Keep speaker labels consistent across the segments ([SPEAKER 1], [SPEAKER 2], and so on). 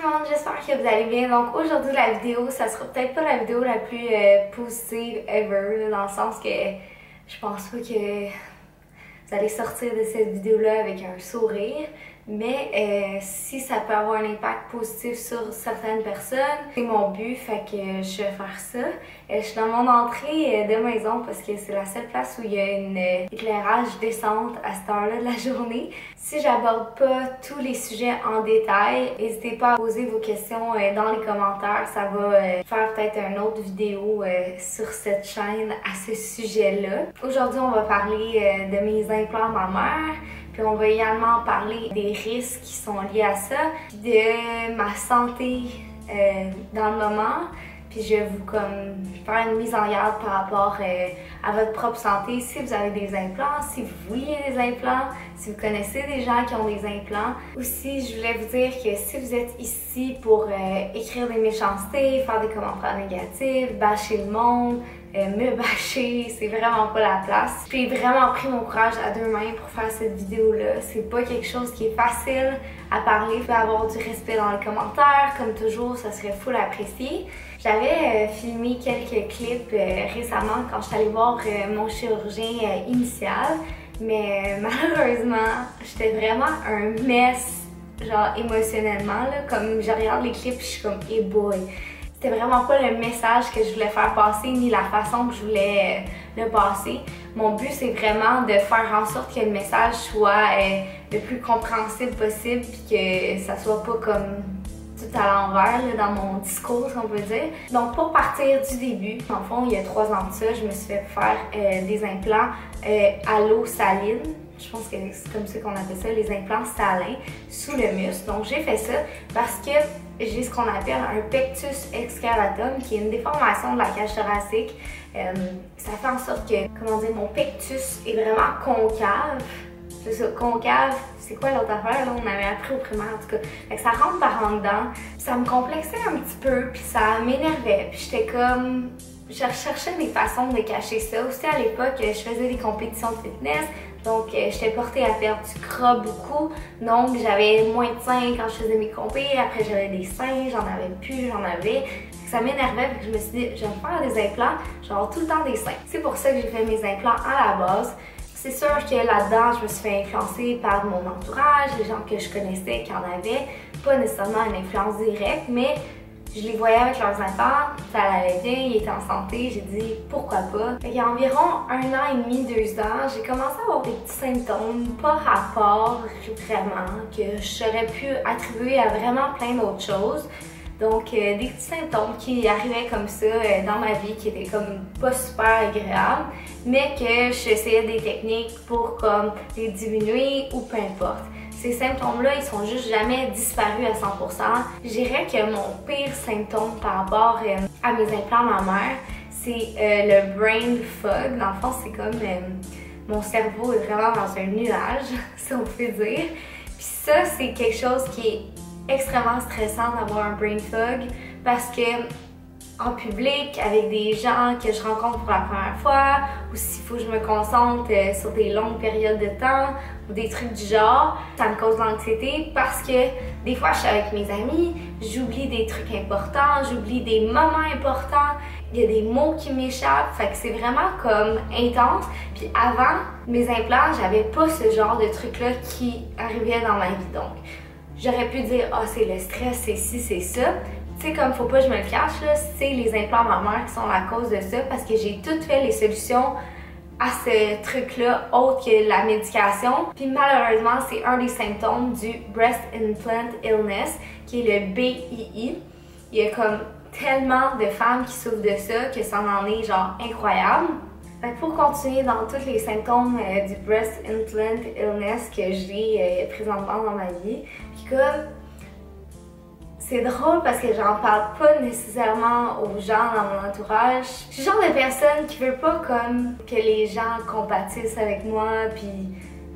[SPEAKER 1] le monde, j'espère que vous allez bien. Donc aujourd'hui la vidéo, ça sera peut-être pas la vidéo la plus positive ever, dans le sens que je pense pas que vous allez sortir de cette vidéo-là avec un sourire. Mais si ça peut avoir un impact positif sur certaines personnes, c'est mon but, fait que je vais faire ça. Je suis dans mon entrée de maison parce que c'est la seule place où il y a une éclairage décente à cette heure-là de la journée. Si j'aborde pas tous les sujets en détail, n'hésitez pas à poser vos questions dans les commentaires. Ça va faire peut-être une autre vidéo sur cette chaîne à ce sujet-là. Aujourd'hui, on va parler de mes implants mammaires. Puis on va également parler des risques qui sont liés à ça, puis de ma santé dans le moment. Puis je vais vous faire une mise en garde par rapport à votre propre santé. Si vous avez des implants, si vous voulez des implants, si vous connaissez des gens qui ont des implants. Aussi, je voulais vous dire que si vous êtes ici pour écrire des méchancetés, faire des commentaires négatifs, bâcher le monde, me bâcher, c'est vraiment pas la place. J'ai vraiment pris mon courage à deux mains pour faire cette vidéo-là. C'est pas quelque chose qui est facile à parler. Il faut avoir du respect dans les commentaires. Comme toujours, ça serait full apprécié. J'avais filmé quelques clips récemment quand je suis allée voir mon chirurgien initial. Mais malheureusement, j'étais vraiment un mess, genre émotionnellement. Là. Comme je regarde les clips, je suis comme « hey boy ». C'était vraiment pas le message que je voulais faire passer, ni la façon que je voulais le passer. Mon but, c'est vraiment de faire en sorte que le message soit le plus compréhensible possible, puis que ça soit pas comme tout à l'envers dans mon discours, si on peut dire. Donc, pour partir du début, en fond, il y a 3 ans de ça, je me suis fait faire des implants à l'eau saline. Je pense que c'est comme ça qu'on appelle ça, les implants salins sous le muscle. Donc, j'ai fait ça parce que j'ai ce qu'on appelle un pectus excavatum, qui est une déformation de la cage thoracique. Ça fait en sorte que, comment dire, mon pectus est vraiment concave. C'est ça, concave, c'est quoi l'autre affaire? Là, on avait appris au primaire en tout cas. Fait que ça rentre par en dedans. Ça me complexait un petit peu, puis ça m'énervait. Puis j'étais comme... Je cherchais des façons de cacher ça. Aussi à l'époque, je faisais des compétitions de fitness. Donc, j'étais portée à perdre du gras beaucoup. Donc, j'avais moins de seins quand je faisais mes compés. Après, j'avais des seins, j'en avais plus, j'en avais. Ça m'énervait, puis je me suis dit, je vais me faire des implants, genre tout le temps des seins. C'est pour ça que j'ai fait mes implants à la base. C'est sûr que là-dedans, je me suis fait influencer par mon entourage, les gens que je connaissais qui en avaient. Pas nécessairement une influence directe, mais je les voyais avec leurs implants, ça allait bien, ils étaient en santé, j'ai dit pourquoi pas. Il y a environ 1 an et demi, 2 ans, j'ai commencé à avoir des petits symptômes, pas rapport vraiment, que j'aurais pu attribuer à vraiment plein d'autres choses. Donc des petits symptômes qui arrivaient comme ça dans ma vie, qui étaient comme pas super agréables, mais que j'essayais des techniques pour comme les diminuer ou peu importe. Ces symptômes-là, ils sont juste jamais disparus à 100%. Je dirais que mon pire symptôme par rapport à mes implants mammaires, c'est le brain fog. Dans le fond, c'est comme mon cerveau est vraiment dans un nuage, si on peut dire. Puis ça, c'est quelque chose qui est extrêmement stressant d'avoir un brain fog parce que en public, avec des gens que je rencontre pour la première fois, ou s'il faut que je me concentre sur des longues périodes de temps, ou des trucs du genre, ça me cause de l'anxiété parce que des fois je suis avec mes amis, j'oublie des trucs importants, j'oublie des moments importants, il y a des mots qui m'échappent, fait que c'est vraiment comme intense. Puis avant, mes implants, j'avais pas ce genre de trucs-là qui arrivaient dans ma vie. Donc, j'aurais pu dire, ah, c'est le stress, c'est ci, c'est ça. Tu sais, comme faut pas que je me le cache, c'est les implants mammaires qui sont la cause de ça parce que j'ai toutes fait les solutions à ce truc-là autre que la médication. Puis malheureusement, c'est un des symptômes du Breast Implant Illness, qui est le BII. Il y a comme tellement de femmes qui souffrent de ça que ça en est genre incroyable. Fait que pour continuer dans tous les symptômes du Breast Implant Illness que j'ai présentement dans ma vie, puis comme c'est drôle parce que j'en parle pas nécessairement aux gens dans mon entourage. Je suis le genre de personne qui veut pas comme que les gens compatissent avec moi puis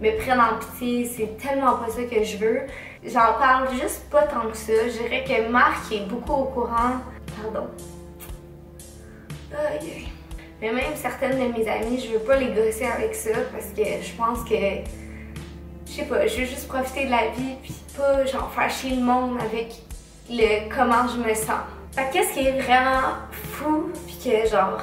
[SPEAKER 1] me prennent en pitié. C'est tellement pas ça que je veux. J'en parle juste pas tant que ça. Je dirais que Marc est beaucoup au courant. Pardon. Aïe. Mais même certaines de mes amies, je veux pas les gosser avec ça parce que je pense que, je sais pas, je veux juste profiter de la vie puis pas genre faire chier le monde avec comment je me sens. Fait que qu'est-ce qui est vraiment fou, puis que genre,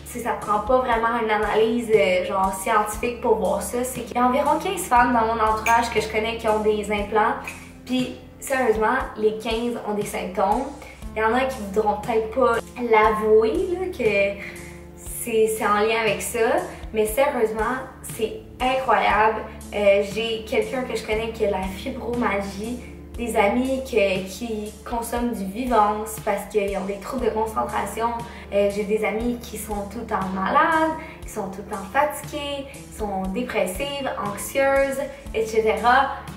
[SPEAKER 1] ça prend pas vraiment une analyse genre scientifique pour voir ça, c'est qu'il y a environ 15 femmes dans mon entourage que je connais qui ont des implants, puis sérieusement, les 15 ont des symptômes. Il y en a qui voudront peut-être pas l'avouer que c'est en lien avec ça, mais sérieusement, c'est incroyable. J'ai quelqu'un que je connais qui a la fibromagie, des amis qui consomment du Vivance parce qu'ils ont des troubles de concentration. J'ai des amis qui sont tout le temps malades, qui sont tout le temps fatiguées, qui sont dépressives, anxieuses, etc.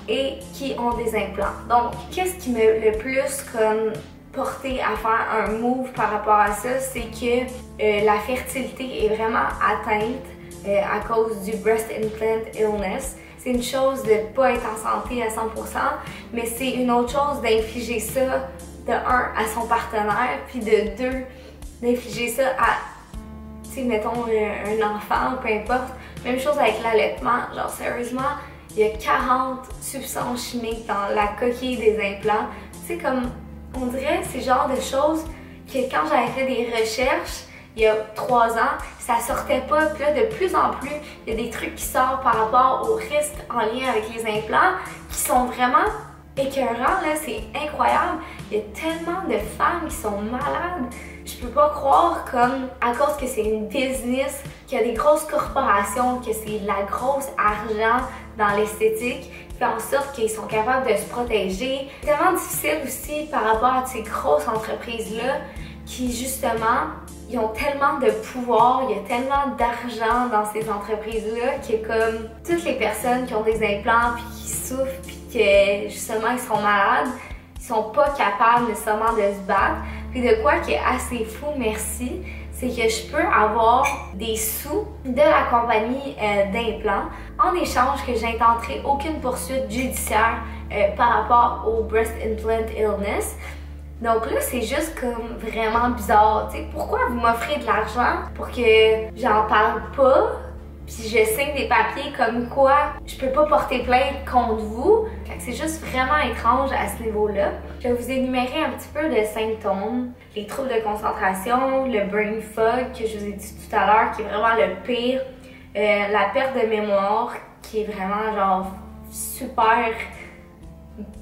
[SPEAKER 1] et qui ont des implants. Donc, qu'est-ce qui m'a le plus comme porté à faire un move par rapport à ça, c'est que la fertilité est vraiment atteinte à cause du breast implant illness. C'est une chose de ne pas être en santé à 100%, mais c'est une autre chose d'infliger ça de un à son partenaire, puis de deux d'infliger ça à, tu sais, mettons un enfant, peu importe. Même chose avec l'allaitement, genre sérieusement, il y a 40 substances chimiques dans la coquille des implants. Tu sais, comme on dirait c'est le genre de choses que quand j'avais fait des recherches il y a 3 ans, ça sortait pas. Puis là, de plus en plus, il y a des trucs qui sortent par rapport aux risques en lien avec les implants qui sont vraiment écœurants, là, c'est incroyable. Il y a tellement de femmes qui sont malades. Je peux pas croire comme, à cause que c'est une business, qu'il y a des grosses corporations, que c'est de la grosse argent dans l'esthétique, qui fait en sorte qu'ils sont capables de se protéger. C'est tellement difficile aussi par rapport à ces grosses entreprises-là qui, justement, ils ont tellement de pouvoir, il y a tellement d'argent dans ces entreprises-là que comme toutes les personnes qui ont des implants puis qui souffrent puis que justement ils sont malades, ils sont pas capables nécessairement de se battre. Puis de quoi qui est assez fou, merci, c'est que je peux avoir des sous de la compagnie d'implants en échange que j'intenterai aucune poursuite judiciaire par rapport au breast implant illness. Donc là, c'est juste comme vraiment bizarre, tu sais. Pourquoi vous m'offrez de l'argent pour que j'en parle pas, puis je signe des papiers comme quoi je peux pas porter plainte contre vous? Fait que c'est juste vraiment étrange à ce niveau-là. Je vais vous énumérer un petit peu de symptômes. Les troubles de concentration, le brain fog que je vous ai dit tout à l'heure, qui est vraiment le pire. La perte de mémoire, qui est vraiment genre super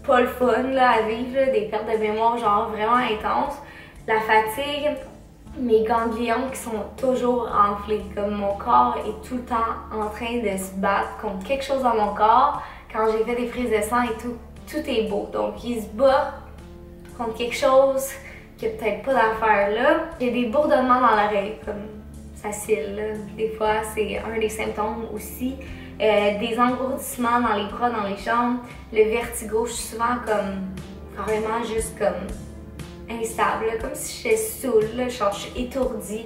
[SPEAKER 1] pas le fun là, à vivre, là, des pertes de mémoire genre vraiment intenses. La fatigue, mes ganglions qui sont toujours enflés, comme mon corps est tout le temps en train de se battre contre quelque chose dans mon corps. Quand j'ai fait des prises de sang et tout, tout est beau. Donc il se bat contre quelque chose qui a peut-être pas d'affaire là. J'ai des bourdonnements dans l'oreille, comme ça cille là. Des fois c'est un des symptômes aussi. Des engourdissements dans les bras, dans les jambes, le vertigo, je suis souvent comme carrément juste comme instable, là, comme si j'étais saoule, là, je suis étourdie.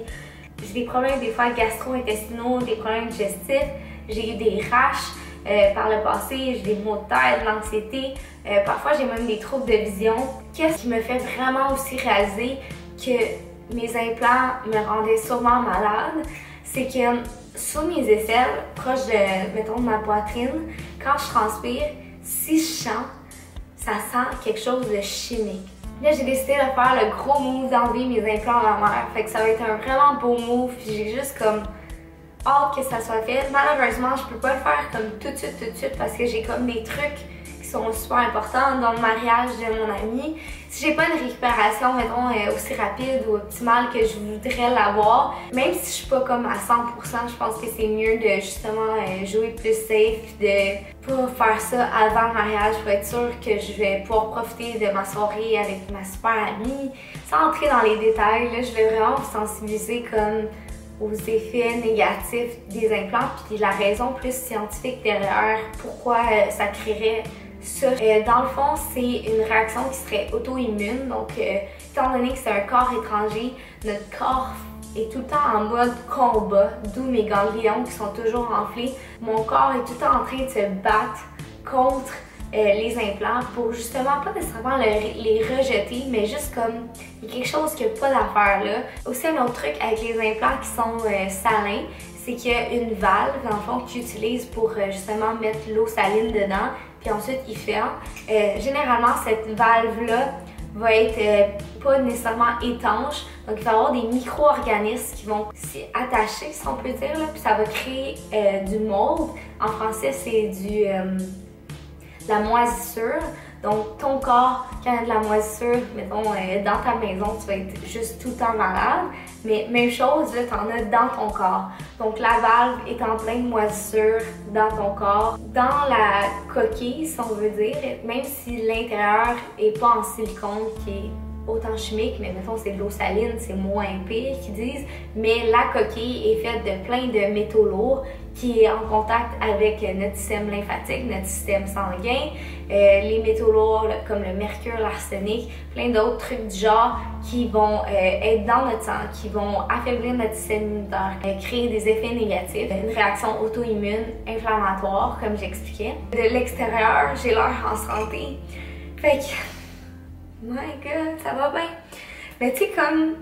[SPEAKER 1] J'ai des problèmes des fois gastro-intestinaux, des problèmes digestifs, j'ai eu des rash par le passé, j'ai des maux de tête, de l'anxiété, parfois j'ai même des troubles de vision. Qu'est-ce qui me fait vraiment aussi réaliser que mes implants me rendaient sûrement malade, c'est que sous mes aisselles, proche de, mettons, de ma poitrine, quand je transpire, si je chante, ça sent quelque chose de chimique. Là, j'ai décidé de faire le gros move d'enlever mes implants mammaires. Fait que ça va être un vraiment beau move, puis j'ai juste comme hâte que ça soit fait. Malheureusement, je peux pas le faire comme tout de suite, parce que j'ai comme des trucs qui sont super importants dans le mariage de mon ami. Si j'ai pas une récupération, mettons, aussi rapide ou optimale que je voudrais l'avoir, même si je suis pas comme à 100%, je pense que c'est mieux de justement jouer plus safe, de pas faire ça avant le mariage pour être sûr que je vais pouvoir profiter de ma soirée avec ma super amie. Sans entrer dans les détails, là, je vais vraiment vous sensibiliser comme aux effets négatifs des implants, puis la raison plus scientifique derrière pourquoi ça créerait ça. Dans le fond, c'est une réaction qui serait auto-immune, donc étant donné que c'est un corps étranger, notre corps est tout le temps en mode combat, d'où mes ganglions qui sont toujours enflés. Mon corps est tout le temps en train de se battre contre les implants pour justement pas nécessairement les rejeter, mais juste comme il y a quelque chose qui n'a pas d'affaire là. Aussi un autre truc avec les implants qui sont salins, c'est qu'il y a une valve dans le fond qu'ils utilisent pour justement mettre l'eau saline dedans, puis ensuite ils ferment. Généralement cette valve là va être pas nécessairement étanche. Donc il va y avoir des micro-organismes qui vont s'y attacher, si on peut dire, là, puis ça va créer du mold. En français, c'est la moisissure. Donc, ton corps, quand il y a de la moisissure, mettons, dans ta maison, tu vas être juste tout le temps malade. Mais même chose, là, tu en as dans ton corps. Donc, la valve est en pleine moisissure dans ton corps. Dans la coquille, si on veut dire, même si l'intérieur n'est pas en silicone, qui est autant chimique, mais mettons c'est de l'eau saline, c'est moins pire qu'ils disent, mais la coquille est faite de plein de métaux lourds qui est en contact avec notre système lymphatique, notre système sanguin, les métaux lourds comme le mercure, l'arsenic, plein d'autres trucs du genre qui vont être dans notre sang, qui vont affaiblir notre système immunitaire, créer des effets négatifs, une réaction auto-immune, inflammatoire, comme j'expliquais. De l'extérieur, j'ai l'air en santé. Fait que my God, ça va bien. Mais tu sais, comme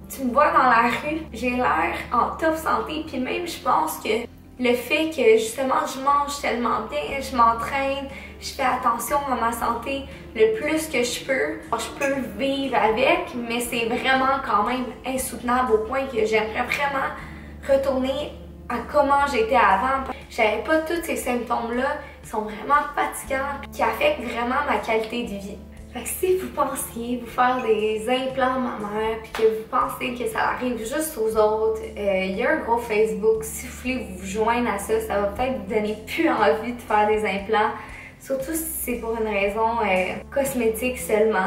[SPEAKER 1] tu me vois dans la rue, j'ai l'air en top santé. Puis même, je pense que le fait que justement je mange tellement bien, je m'entraîne, je fais attention à ma santé le plus que je peux vivre avec, mais c'est vraiment quand même insoutenable au point que j'aimerais vraiment retourner à comment j'étais avant. J'avais pas tous ces symptômes-là qui sont vraiment fatigants, qui affectent vraiment ma qualité de vie. Fait que si vous pensiez vous faire des implants mammaires puis que vous pensez que ça arrive juste aux autres, il y a un gros Facebook. Si vous voulez vous joindre à ça, ça va peut-être vous donner plus envie de faire des implants. Surtout si c'est pour une raison cosmétique seulement.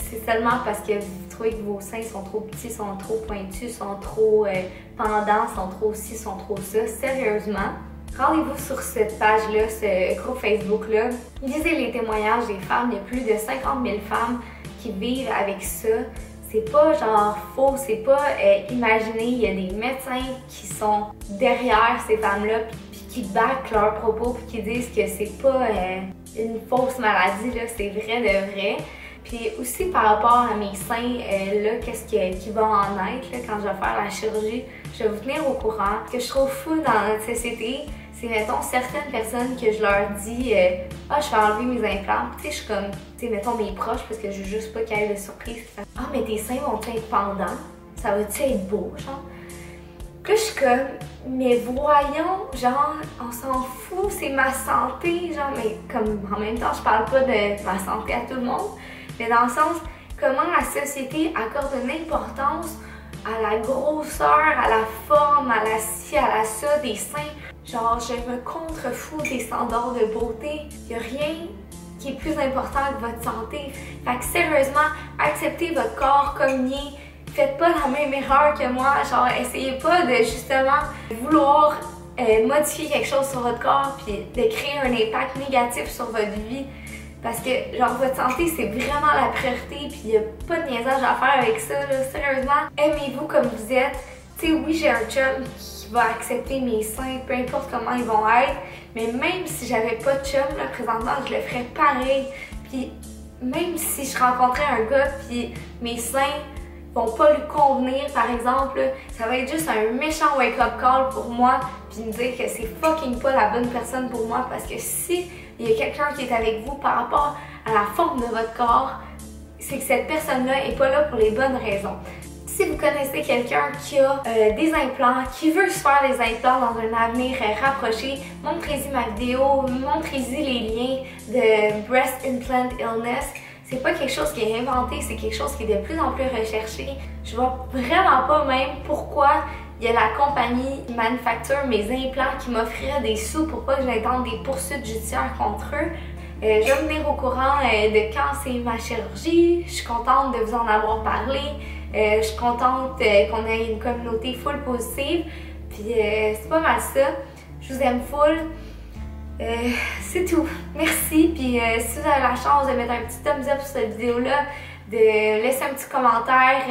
[SPEAKER 1] C'est seulement parce que vous trouvez que vos seins sont trop petits, sont trop pointus, sont trop pendants, sont trop ci, sont trop ça. Sérieusement. Rendez-vous sur cette page-là, ce groupe Facebook-là. Lisez les témoignages des femmes. Il y a plus de 50 000 femmes qui vivent avec ça. C'est pas genre faux, c'est pas imaginé. Il y a des médecins qui sont derrière ces femmes-là puis qui backent leurs propos puis qui disent que c'est pas une fausse maladie, là, c'est vrai de vrai. Puis aussi par rapport à mes seins, là, qu'est-ce qui va en être là, quand je vais faire la chirurgie, je vais vous tenir au courant. Ce que je trouve fou dans notre société, c'est, mettons, certaines personnes que je leur dis « Ah, je vais enlever mes implants. » Tu sais, je suis comme, tu sais, mettons mes proches, parce que je veux juste pas qu'il y ait de surprise. « Ah, mais tes seins vont être pendants? Ça va-tu être beau, genre? » Puis là, je suis comme « Mais voyons, genre, on s'en fout, c'est ma santé. » Genre, mais comme, en même temps, je parle pas de ma santé à tout le monde, mais dans le sens, comment la société accorde une importance à la grosseur, à la forme, à la ci, à la ça des seins. Genre, je me contrefous des standards de beauté. Il n'y a rien qui est plus important que votre santé. Fait que sérieusement, acceptez votre corps comme il est. Faites pas la même erreur que moi. Genre, essayez pas de justement vouloir modifier quelque chose sur votre corps puis de créer un impact négatif sur votre vie. Parce que, genre, votre santé, c'est vraiment la priorité, puis il n'y a pas de niaisage à faire avec ça, là. Sérieusement, aimez-vous comme vous êtes. Tu sais, oui, j'ai un chum qui va accepter mes seins, peu importe comment ils vont être, mais même si j'avais pas de chum, là, présentement, je le ferais pareil. Puis, même si je rencontrais un gars, puis mes seins vont pas lui convenir, par exemple, là, ça va être juste un méchant wake-up call pour moi, puis me dire que c'est fucking pas la bonne personne pour moi, parce que si il y a quelqu'un qui est avec vous par rapport à la forme de votre corps, c'est que cette personne-là n'est pas là pour les bonnes raisons. Si vous connaissez quelqu'un qui a des implants, qui veut se faire des implants dans un avenir rapproché, montrez-y ma vidéo, montrez-y les liens de Breast Implant Illness. C'est pas quelque chose qui est inventé, c'est quelque chose qui est de plus en plus recherché. Je vois vraiment pas même pourquoi il y a la compagnie qui manufacture mes implants qui m'offrirait des sous pour pas que j'attende des poursuites judiciaires contre eux. Je vais me tenir au courant de quand c'est ma chirurgie. Je suis contente de vous en avoir parlé. Je suis contente qu'on ait une communauté full positive. Puis c'est pas mal ça. Je vous aime full. C'est tout. Merci. Puis si vous avez la chance de mettre un petit thumbs up sur cette vidéo-là, de laisser un petit commentaire,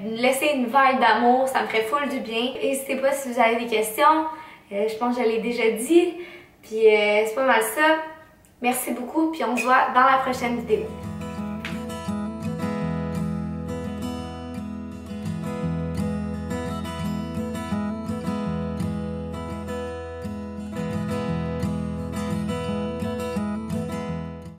[SPEAKER 1] laisser une vibe d'amour, ça me ferait full du bien. N'hésitez pas si vous avez des questions. Je pense que je l'ai déjà dit. Puis c'est pas mal ça. Merci beaucoup. Puis on se voit dans la prochaine vidéo.